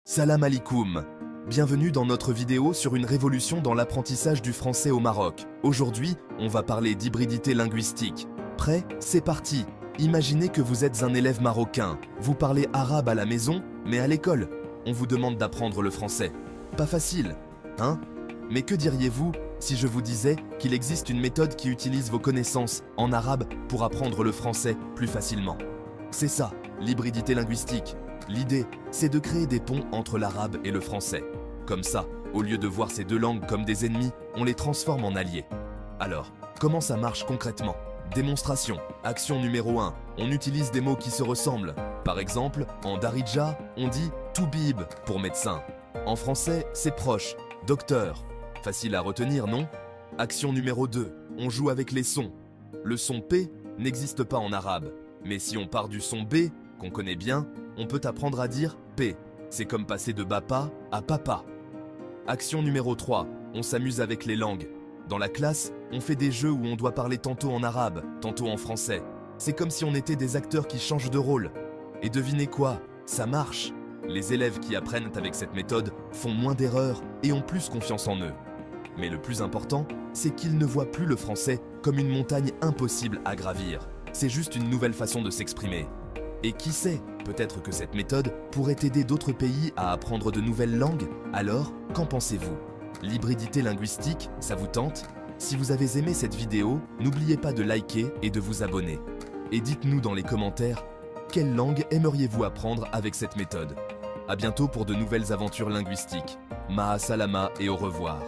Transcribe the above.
Salam alikoum. Bienvenue dans notre vidéo sur une révolution dans l'apprentissage du français au Maroc. Aujourd'hui, on va parler d'hybridité linguistique. Prêt? C'est parti. Imaginez que vous êtes un élève marocain. Vous parlez arabe à la maison, mais à l'école, on vous demande d'apprendre le français. Pas facile, hein? Mais que diriez-vous si je vous disais qu'il existe une méthode qui utilise vos connaissances en arabe pour apprendre le français plus facilement? C'est ça, l'hybridité linguistique. L'idée, c'est de créer des ponts entre l'arabe et le français. Comme ça, au lieu de voir ces deux langues comme des ennemis, on les transforme en alliés. Alors, comment ça marche concrètement? Démonstration. Action numéro 1. On utilise des mots qui se ressemblent. Par exemple, en darija, on dit « toubib » pour médecin. En français, c'est proche. Docteur. Facile à retenir, non? Action numéro 2. On joue avec les sons. Le son P n'existe pas en arabe. Mais si on part du son B, qu'on connaît bien, on peut apprendre à dire P. C'est comme passer de bapa à papa. Action numéro 3. On s'amuse avec les langues. Dans la classe, on fait des jeux où on doit parler tantôt en arabe, tantôt en français. C'est comme si on était des acteurs qui changent de rôle. Et devinez quoi? Ça marche. Les élèves qui apprennent avec cette méthode font moins d'erreurs et ont plus confiance en eux. Mais le plus important, c'est qu'ils ne voient plus le français comme une montagne impossible à gravir. C'est juste une nouvelle façon de s'exprimer. Et qui sait, peut-être que cette méthode pourrait aider d'autres pays à apprendre de nouvelles langues. Alors, qu'en pensez-vous? L'hybridité linguistique, ça vous tente? Si vous avez aimé cette vidéo, n'oubliez pas de liker et de vous abonner. Et dites-nous dans les commentaires, quelle langue aimeriez-vous apprendre avec cette méthode? À bientôt pour de nouvelles aventures linguistiques. Ma'a salama et au revoir.